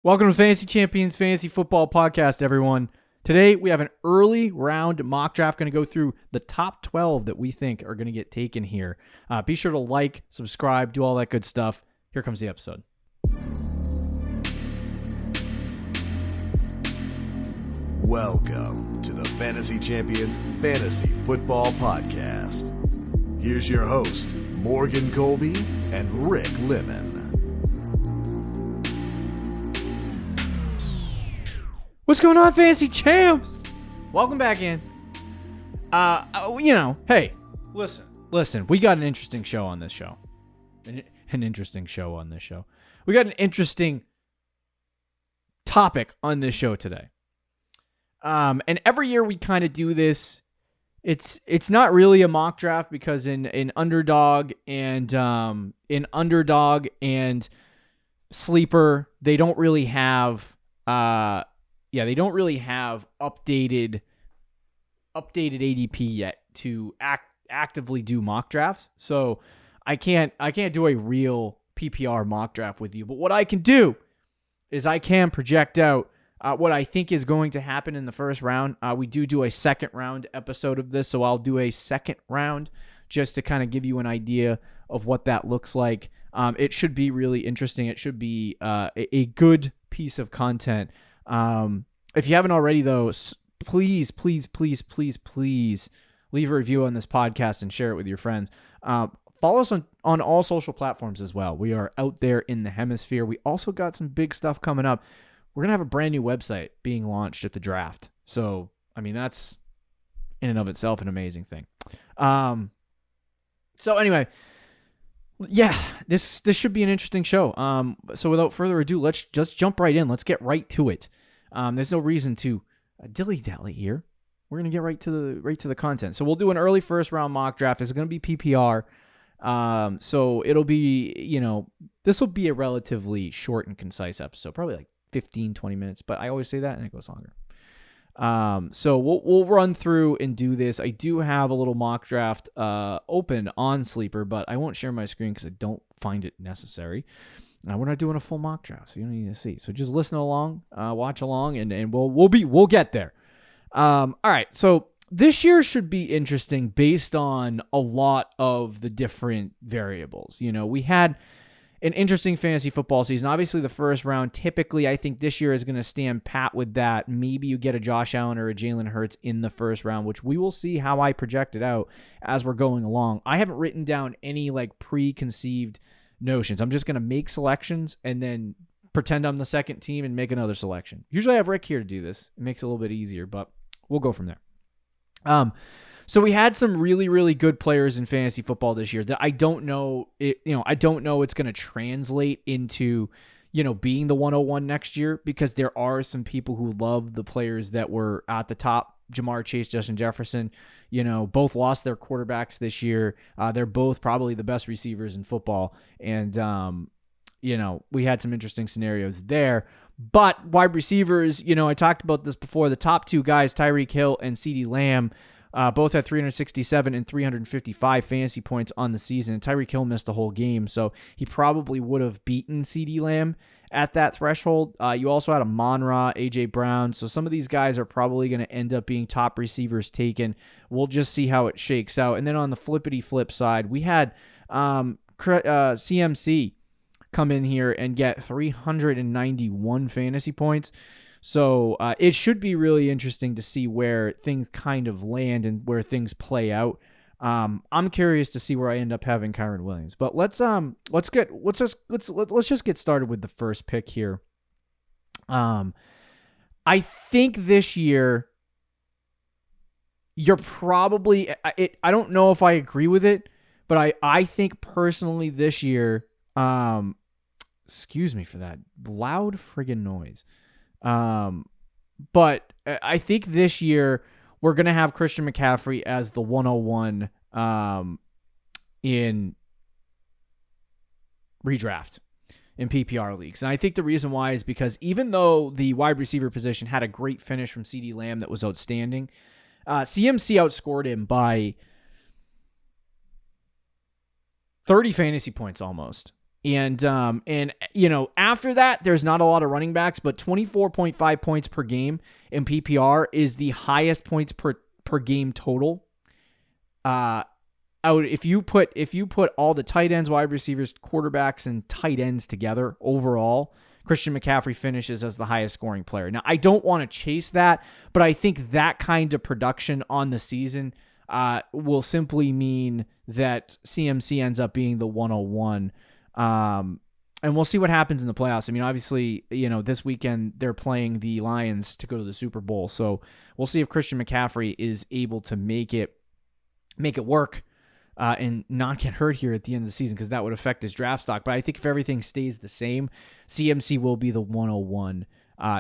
Welcome to Fantasy Champions Fantasy Football Podcast, everyone. Today, we have an early round mock draft. Going to go through the top 12 that we think are going to get taken here. Be sure to like, subscribe, do all that good stuff. Here comes the episode. Welcome to the Fantasy Champions Fantasy Football Podcast. Here's your host, Morgan Colby and Rick Lemon. What's going on, Fantasy Champs? Welcome back in. Hey, listen. We got an interesting show on this show. An interesting show on this show. We got an interesting topic on this show today. And every year we kind of do this. It's not really a mock draft because in Underdog and Sleeper, they don't really have updated ADP yet to actively do mock drafts. So I can't do a real PPR mock draft with you. But what I can do is I can project out what I think is going to happen in the first round. We do a second round episode of this, so I'll do a second round just to kind of give you an idea of what that looks like. It should be really interesting. It should be a good piece of content. If you haven't already, though, please leave a review on this podcast and share it with your friends. Follow us on all social platforms as well. We are out there in the hemisphere. We also got some big stuff coming up. We're going to have a brand new website being launched at the draft. So, I mean, that's in and of itself an amazing thing. So anyway, yeah, this should be an interesting show. So without further ado, let's just jump right in. Let's get right to it. There's no reason to dilly-dally here. We're going to get right to the content. So we'll do an early first round mock draft. It's going to be PPR. So it'll be, this will be a relatively short and concise episode, probably like 15, 20 minutes, but I always say that and it goes longer. So we'll run through and do this. I do have a little mock draft open on Sleeper, but I won't share my screen because I don't find it necessary. We're not doing a full mock draft, so you don't need to see. So just listen along, watch along, and we'll get there. All right, so this year should be interesting based on a lot of the different variables. We had an interesting fantasy football season. Obviously, the first round, typically, I think this year is going to stand pat with that. Maybe you get a Josh Allen or a Jalen Hurts in the first round, which we will see how I project it out as we're going along. I haven't written down any preconceived notions. I'm just going to make selections and then pretend I'm the second team and make another selection. Usually I have Rick here to do this. It makes it a little bit easier, but we'll go from there. So we had some really, really good players in fantasy football this year that I don't know it's going to translate into, being the 101 next year, because there are some people who love the players that were at the top. Jamar Chase, Justin Jefferson, both lost their quarterbacks this year. They're both probably the best receivers in football. And, we had some interesting scenarios there. But wide receivers, I talked about this before. The top two guys, Tyreek Hill and CeeDee Lamb, both had 367 and 355 fantasy points on the season. And Tyreek Hill missed the whole game, so he probably would have beaten CeeDee Lamb at that threshold. You also had Amon-Ra, A.J. Brown, so some of these guys are probably going to end up being top receivers taken. We'll just see how it shakes out. And then on the flippity-flip side, we had CMC come in here and get 391 fantasy points. So it should be really interesting to see where things kind of land and where things play out. I'm curious to see where I end up having Kyren Williams. But let's just get started with the first pick here. I think this year you're probably I don't know if I agree with it, but I think personally this year, excuse me for that loud friggin' noise. But I think this year we're going to have Christian McCaffrey as the 101 in redraft in PPR leagues. And I think the reason why is because even though the wide receiver position had a great finish from CeeDee Lamb that was outstanding, CMC outscored him by 30 fantasy points almost. And after that, there's not a lot of running backs, but 24.5 points per game in PPR is the highest points per game total. If you put all the tight ends, wide receivers, quarterbacks, and tight ends together overall, Christian McCaffrey finishes as the highest scoring player. Now, I don't want to chase that, but I think that kind of production on the season will simply mean that CMC ends up being the 101. And we'll see what happens in the playoffs. I mean, obviously, this weekend they're playing the Lions to go to the Super Bowl. So we'll see if Christian McCaffrey is able to make it work and not get hurt here at the end of the season, because that would affect his draft stock. But I think if everything stays the same, CMC will be the 101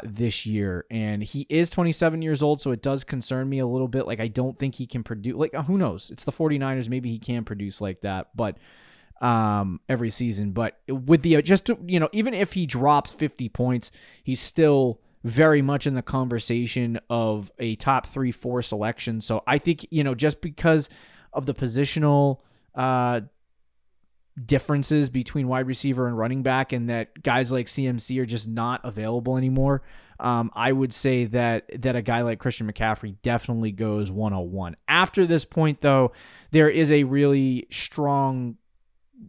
this year. And he is 27 years old, so it does concern me a little bit. Like, I don't think he can produce. Like, who knows? It's the 49ers. Maybe he can produce like that, but every season. But with the even if he drops 50 points, he's still very much in the conversation of a top 3-4 selection. So I think, just because of the positional differences between wide receiver and running back, and that guys like CMC are just not available anymore, I would say that a guy like Christian McCaffrey definitely goes 101. After this point, though, there is a really strong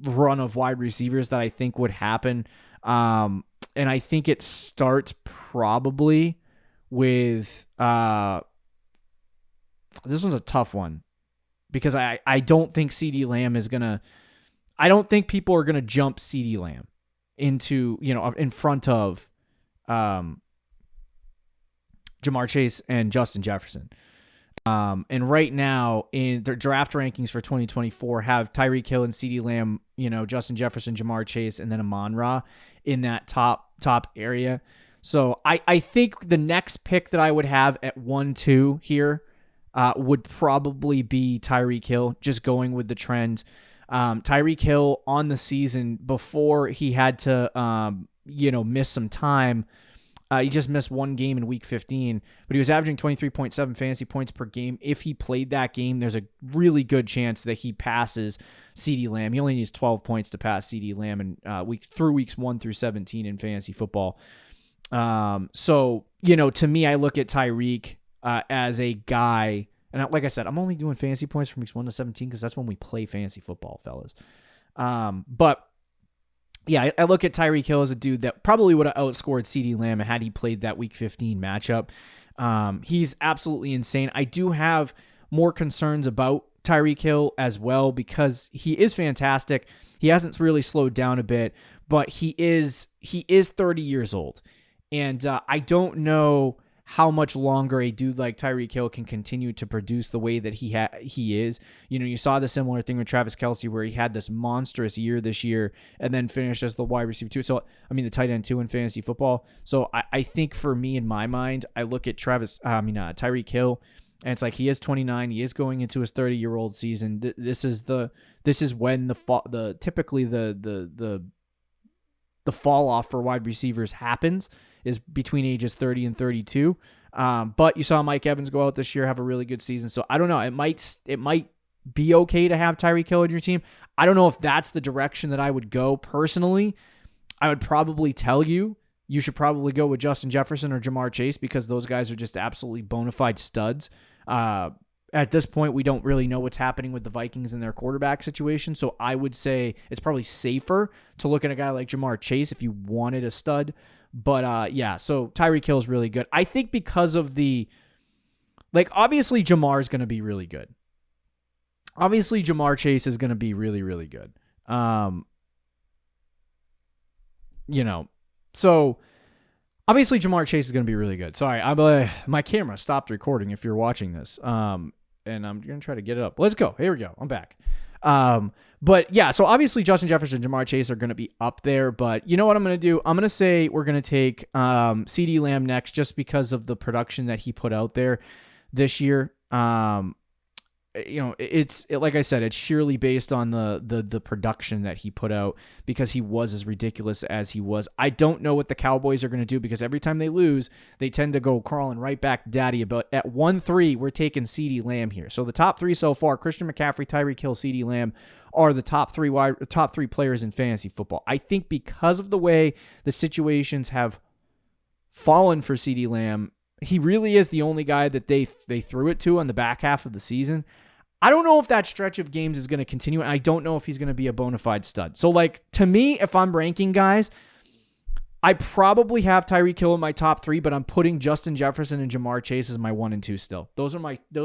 run of wide receivers that I think would happen. And I think it starts probably with this one's a tough one, because I don't think CeeDee Lamb is going to – I don't think people are going to jump CeeDee Lamb into, in front of Ja'Marr Chase and Justin Jefferson. And right now in their draft rankings for 2024 have Tyreek Hill and CeeDee Lamb, Justin Jefferson, Ja'Marr Chase, and then Amon-Ra in that top area. So I think the next pick that I would have at 1-2 here would probably be Tyreek Hill, just going with the trend. Tyreek Hill on the season, before he had to, miss some time, he just missed one game in week 15, but he was averaging 23.7 fantasy points per game. If he played that game, there's a really good chance that he passes CeeDee Lamb. He only needs 12 points to pass CeeDee Lamb in weeks 1 through 17 in fantasy football. So, to me, I look at Tyreek as a guy, and like I said, I'm only doing fantasy points from weeks 1 to 17 because that's when we play fantasy football, fellas. But yeah, I look at Tyreek Hill as a dude that probably would have outscored CeeDee Lamb had he played that week 15 matchup. He's absolutely insane. I do have more concerns about Tyreek Hill as well, because he is fantastic. He hasn't really slowed down a bit, but he is 30 years old. And I don't know how much longer a dude like Tyreek Hill can continue to produce the way that he is. You saw the similar thing with Travis Kelce, where he had this monstrous year this year and then finished as the wide receiver too. So, the tight end too in fantasy football. So I think for me, in my mind, I look at Tyreek Hill, and it's like, he is 29. He is going into his 30-year-old season. This is when typically the fall off for wide receivers happens, is between ages 30 and 32. But you saw Mike Evans go out this year, have a really good season. So I don't know. It might be okay to have Tyreek Hill in your team. I don't know if that's the direction that I would go personally. I would probably tell you should probably go with Justin Jefferson or Ja'Marr Chase, because those guys are just absolutely bona fide studs. At this point, we don't really know what's happening with the Vikings and their quarterback situation. So I would say it's probably safer to look at a guy like Ja'Marr Chase if you wanted a stud. But so Tyreek Hill is really good. I think because of obviously Ja'Marr is going to be really good. Obviously Ja'Marr Chase is going to be really, really good. So obviously Ja'Marr Chase is going to be really good. Sorry, my camera stopped recording if you're watching this. And I'm going to try to get it up. Let's go. Here we go. I'm back. But yeah, so obviously Justin Jefferson and Ja'Marr Chase are going to be up there, but you know what I'm going to do? I'm going to say we're going to take CeeDee Lamb next, just because of the production that he put out there this year. Like I said, it's sheerly based on the production that he put out, because he was as ridiculous as he was. I don't know what the Cowboys are going to do, because every time they lose, they tend to go crawling right back daddy. But at 1-3, we're taking CeeDee Lamb here. So the top three so far, Christian McCaffrey, Tyreek Hill, CeeDee Lamb, are the top three players in fantasy football. I think because of the way the situations have fallen for CeeDee Lamb, he really is the only guy that they threw it to on the back half of the season. I don't know if that stretch of games is going to continue, and I don't know if he's going to be a bona fide stud. So, like, to me, if I'm ranking guys, I probably have Tyreek Hill in my top 3, but I'm putting Justin Jefferson and Jamar Chase as my 1 and 2 still. Those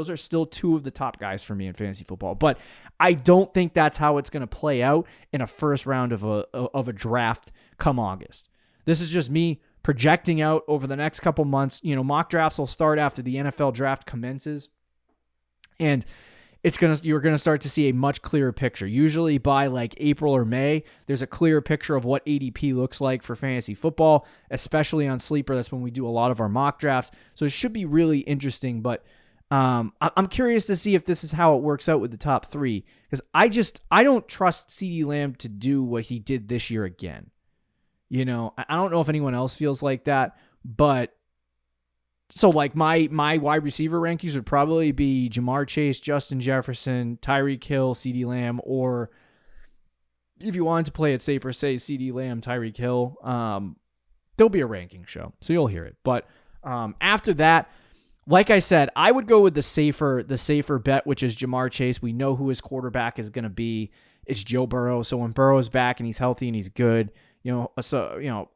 are still 2 of the top guys for me in fantasy football. But I don't think that's how it's going to play out in a first round of a draft come August. This is just me projecting out over the next couple months. Mock drafts will start after the NFL draft commences, and you're gonna start to see a much clearer picture. Usually by like April or May, there's a clearer picture of what ADP looks like for fantasy football, especially on Sleeper. That's when we do a lot of our mock drafts. So it should be really interesting. But I'm curious to see if this is how it works out with the top 3, because I don't trust CeeDee Lamb to do what he did this year again. I don't know if anyone else feels like that, but so like my wide receiver rankings would probably be Jamar Chase, Justin Jefferson, Tyreek Hill, CeeDee Lamb, or if you wanted to play it safer, say CeeDee Lamb, Tyreek Hill. There'll be a ranking show, so you'll hear it. But after that, like I said, I would go with the safer bet, which is Jamar Chase. We know who his quarterback is going to be. It's Joe Burrow. So when Burrow's back and he's healthy and he's good,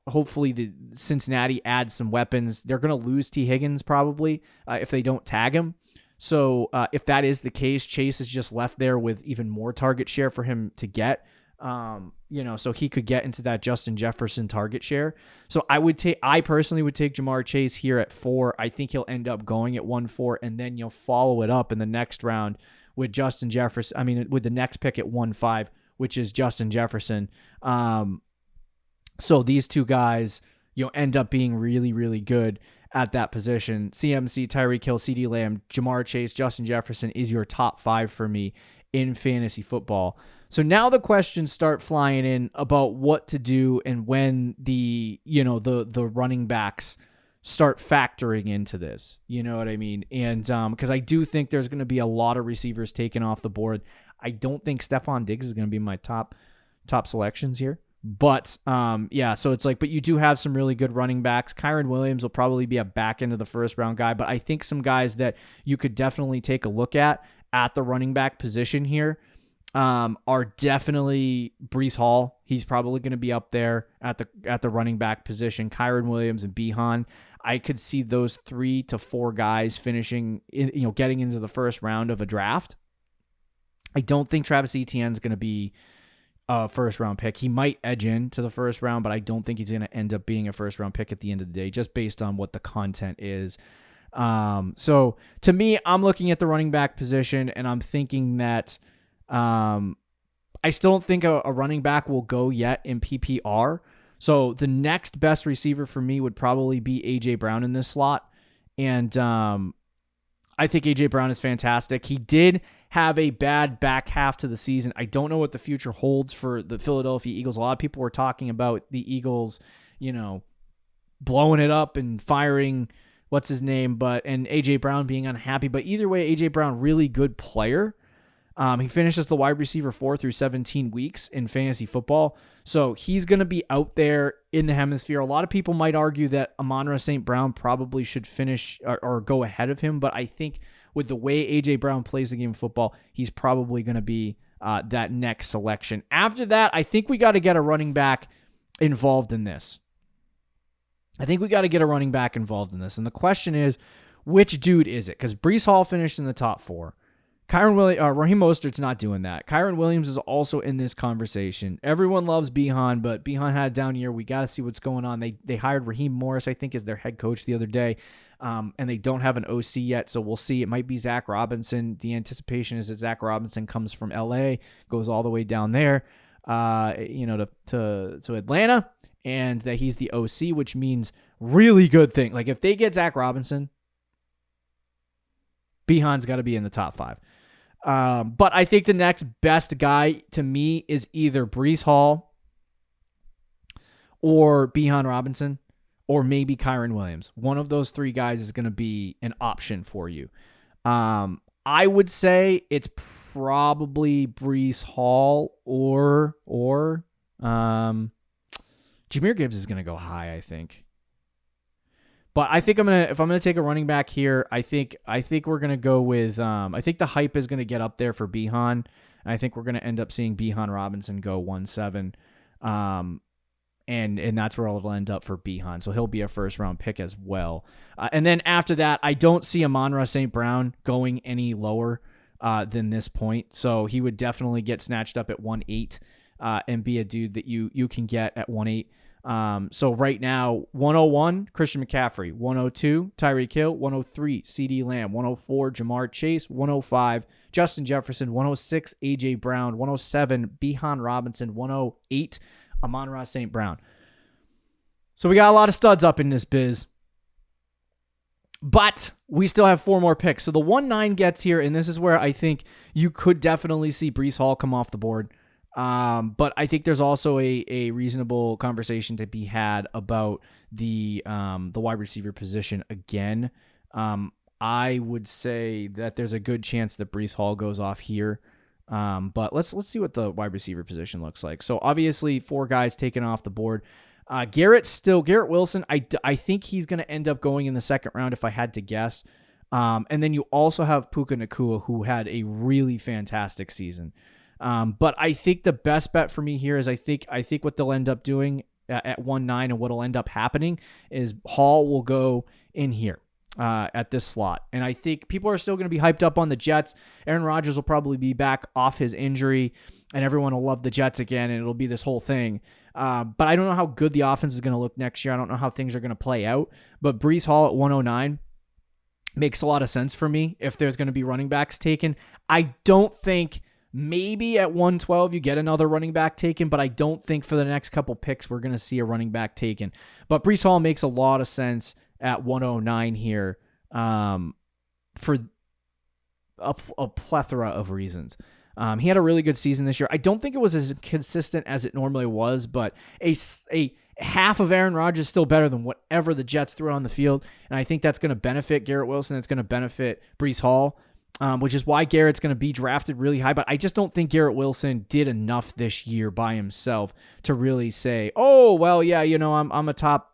hopefully the Cincinnati adds some weapons. They're going to lose T. Higgins probably if they don't tag him. So if that is the case, Chase is just left there with even more target share for him to get. So he could get into that Justin Jefferson target share. So I personally would take Jamar Chase here at 4. I think he'll end up going at 1-4, and then you'll follow it up in the next round with Justin Jefferson. With the next pick at 1-5, which is Justin Jefferson. So these two guys, end up being really, really good at that position. CMC, Tyreek Hill, CeeDee Lamb, Jamar Chase, Justin Jefferson is your top 5 for me in fantasy football. So now the questions start flying in about what to do and when the running backs start factoring into this. You know what I mean? And because I do think there's going to be a lot of receivers taken off the board. I don't think Stephon Diggs is going to be my top selections here. But, so it's like, but you do have some really good running backs. Kyren Williams will probably be a back end of the first round guy, but I think some guys that you could definitely take a look at the running back position here are definitely Breece Hall. He's probably going to be up there at the running back position. Kyren Williams and Bijan. I could see those 3 to 4 guys finishing getting into the first round of a draft. I don't think Travis Etienne is going to be a first round pick. He might edge into the first round, but I don't think he's going to end up being a first round pick at the end of the day, just based on what the content is. So to me, I'm looking at the running back position and I'm thinking that, I still don't think a running back will go yet in PPR. So the next best receiver for me would probably be AJ Brown in this slot. And, I think AJ Brown is fantastic. He did have a bad back half to the season. I don't know what the future holds for the Philadelphia Eagles. A lot of people were talking about the Eagles, blowing it up and firing what's his name, and AJ Brown being unhappy. But either way, AJ Brown, really good player. He finishes the wide receiver 4 through 17 weeks in fantasy football. So he's going to be out there in the hemisphere. A lot of people might argue that Amon-Ra St. Brown probably should finish or go ahead of him. But I think with the way A.J. Brown plays the game of football, he's probably going to be that next selection. After that, I think we got to get a running back involved in this. And the question is, which dude is it? Because Breece Hall finished in the top 4. Raheem Mostert's not doing that. Kyren Williams is also in this conversation. Everyone loves Bijan, but Bijan had a down year. We got to see what's going on. They hired Raheem Morris, I think, as their head coach the other day, and they don't have an OC yet, so we'll see. It might be Zach Robinson. The anticipation is that Zach Robinson comes from L.A., goes all the way down there, to Atlanta, and that he's the OC, which means really good thing. Like if they get Zach Robinson, Bijan's got to be in the top 5. But I think the next best guy to me is either Breece Hall or Bijan Robinson or maybe Kyren Williams. One of those 3 guys is going to be an option for you. I would say it's probably Breece Hall or Jameer Gibbs is gonna go high, I think. But I think if I'm gonna take a running back here, I think we're gonna go with I think the hype is gonna get up there for Bijan, and I think we're gonna end up seeing Bijan Robinson go 1-7. And that's where it'll end up for Bijan. So he'll be a first-round pick as well. And then after that, I don't see Amon-Ra St. Brown going any lower than this point. So he would definitely get snatched up at 1-8 and be a dude that you can get at 1-8. So right now, 101, Christian McCaffrey. 102, Tyreek Hill. 103, CeeDee Lamb. 104, Jamar Chase. 105, Justin Jefferson. 106, A.J. Brown. 107, Bijan Robinson. 108, Amon-Ra St. Brown. So we got a lot of studs up in this biz. But we still have 4 more picks. So the 1-9 gets here, and this is where I think you could definitely see Breece Hall come off the board. But I think there's also a reasonable conversation to be had about the wide receiver position again. I would say that there's a good chance that Breece Hall goes off here. But let's see what the wide receiver position looks like. So obviously 4 guys taken off the board. Garrett Wilson, I think he's going to end up going in the second round if I had to guess. And then you also have Puka Nacua, who had a really fantastic season. But I think the best bet for me here is I think what they'll end up doing at 1-9 and what'll end up happening is Hall will go in here. At this slot. And I think people are still going to be hyped up on the Jets. Aaron Rodgers will probably be back off his injury, and everyone will love the Jets again, and it'll be this whole thing. But I don't know how good the offense is going to look next year. I don't know how things are going to play out. But Breece Hall at 109 makes a lot of sense for me if there's going to be running backs taken. I don't think maybe at 112 you get another running back taken, but I don't think for the next couple picks we're going to see a running back taken. But Breece Hall makes a lot of sense at 109 here for a plethora of reasons. He had a really good season this year. I don't think it was as consistent as it normally was, but a half of Aaron Rodgers is still better than whatever the Jets threw on the field, and I think that's going to benefit Garrett Wilson. It's going to benefit Breece Hall, which is why Garrett's going to be drafted really high. But I just don't think Garrett Wilson did enough this year by himself to really say, oh, well, yeah, I'm a top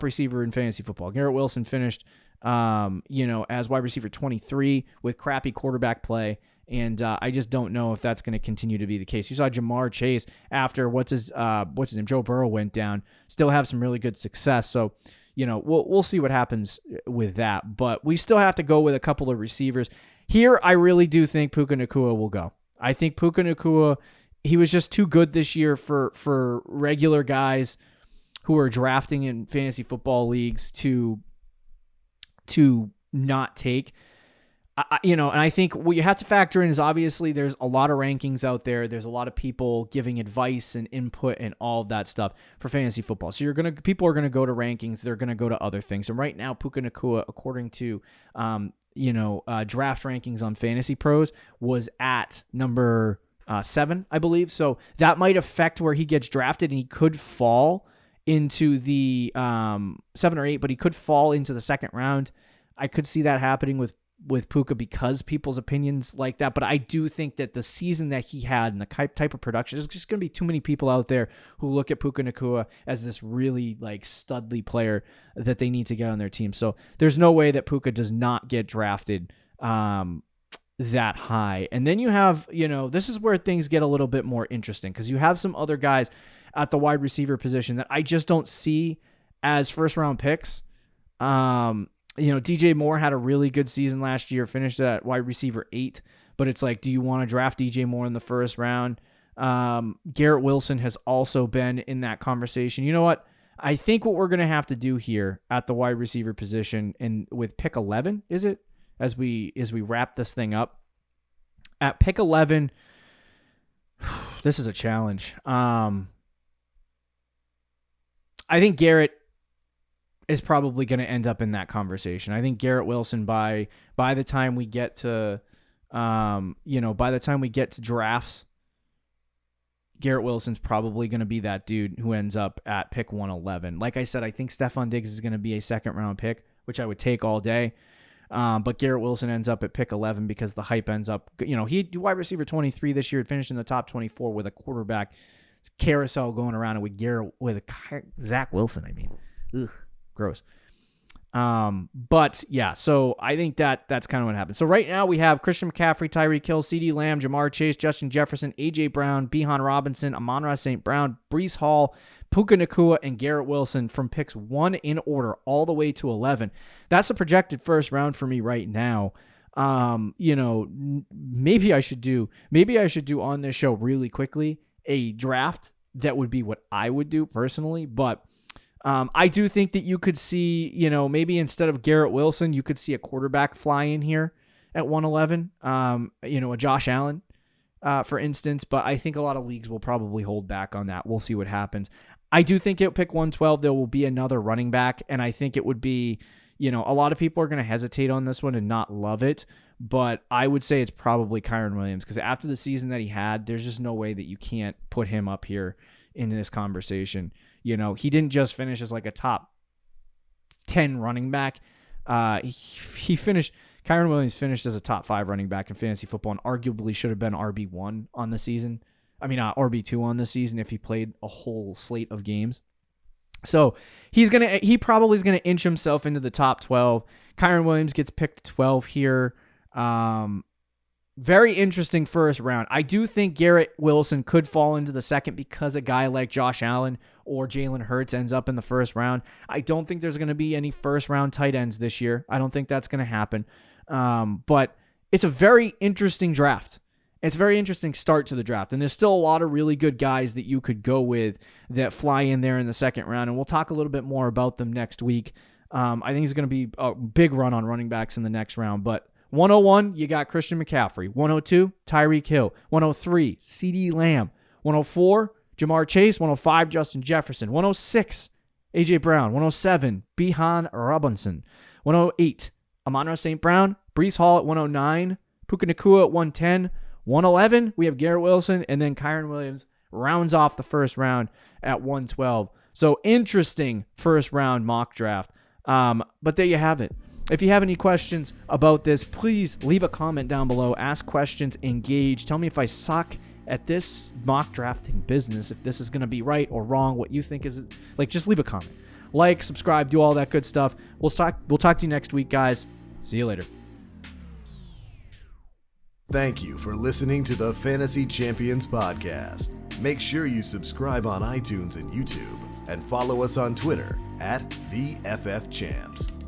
receiver in fantasy football. Garrett Wilson finished, as wide receiver 23 with crappy quarterback play. And I just don't know if that's going to continue to be the case. You saw Jamar Chase after what's his name, Joe Burrow went down, still have some really good success. So, we'll see what happens with that. But we still have to go with a couple of receivers. Here, I really do think Puka Nacua will go. I think Puka Nacua, he was just too good this year for regular guys who are drafting in fantasy football leagues to not take. And I think what you have to factor in is obviously there's a lot of rankings out there. There's a lot of people giving advice and input and all of that stuff for fantasy football. So people are gonna go to rankings. They're gonna go to other things. And right now, Puka Nacua, according to draft rankings on Fantasy Pros, was at number 7, I believe. So that might affect where he gets drafted, and he could fall into the 7 or 8, but he could fall into the second round. I could see that happening with Puka because people's opinions like that. But I do think that the season that he had and the type of production, there's just going to be too many people out there who look at Puka Nacua as this really studly player that they need to get on their team. So there's no way that Puka does not get drafted that high. And then you have, this is where things get a little bit more interesting because you have some other guys at the wide receiver position that I just don't see as first round picks. DJ Moore had a really good season last year, finished at wide receiver 8, but it's like, do you want to draft DJ Moore in the first round? Garrett Wilson has also been in that conversation. You know what? I think what we're going to have to do here at the wide receiver position and with pick 11, is it? As we wrap this thing up at pick 11, this is a challenge. I think Garrett is probably going to end up in that conversation. I think Garrett Wilson by the time we get to drafts, Garrett Wilson's probably going to be that dude who ends up at pick 111. Like I said, I think Stephon Diggs is going to be a second round pick, which I would take all day. But Garrett Wilson ends up at pick 11 because the hype ends up, he wide receiver 23 this year, finished in the top 24 with a quarterback carousel going around and with Zach Wilson. I mean, ugh, gross. But yeah, so I think that's kind of what happened. So right now we have Christian McCaffrey, Tyreek Hill, CeeDee Lamb, Jamar Chase, Justin Jefferson, AJ Brown, Bijan Robinson, Amon-Ra St. Brown, Breece Hall, Puka Nacua, and Garrett Wilson from picks 1 in order all the way to 11. That's a projected first round for me right now. Maybe I should do on this show really quickly a draft. That would be what I would do personally, but I do think that you could see, maybe instead of Garrett Wilson, you could see a quarterback fly in here at 111, a Josh Allen, for instance, but I think a lot of leagues will probably hold back on that. We'll see what happens. I do think at pick 112, there will be another running back, and I think it would be, a lot of people are going to hesitate on this one and not love it, but I would say it's probably Kyren Williams, because after the season that he had, there's just no way that you can't put him up here in this conversation. He didn't just finish as like a top 10 running back. Kyren Williams finished as a top 5 running back in fantasy football and arguably should have been RB1 on the season. RB2 on the season if he played a whole slate of games. So he probably is going to inch himself into the top 12. Kyren Williams gets picked 12 here. Very interesting first round. I do think Garrett Wilson could fall into the second because a guy like Josh Allen or Jalen Hurts ends up in the first round. I don't think there's going to be any first round tight ends this year. I don't think that's going to happen. But it's a very interesting draft. It's a very interesting start to the draft. And there's still a lot of really good guys that you could go with that fly in there in the second round. And we'll talk a little bit more about them next week. I think it's going to be a big run on running backs in the next round. But 101, you got Christian McCaffrey. 102, Tyreek Hill. 103, CeeDee Lamb. 104, Jamar Chase. 105, Justin Jefferson. 106, AJ Brown. 107, Bijan Robinson. 108, Amon-Ra St. Brown. Breece Hall at 109. Puka Nacua at 110. 111, we have Garrett Wilson, and then Kyren Williams rounds off the first round at 112. So interesting first round mock draft. But there you have it. If you have any questions about this, please leave a comment down below. Ask questions, engage. Tell me if I suck at this mock drafting business, if this is going to be right or wrong, what you think is just leave a comment. Like, subscribe, do all that good stuff. We'll talk to you next week, guys. See you later. Thank you for listening to the Fantasy Champions Podcast. Make sure you subscribe on iTunes and YouTube and follow us on Twitter @TheFFChamps.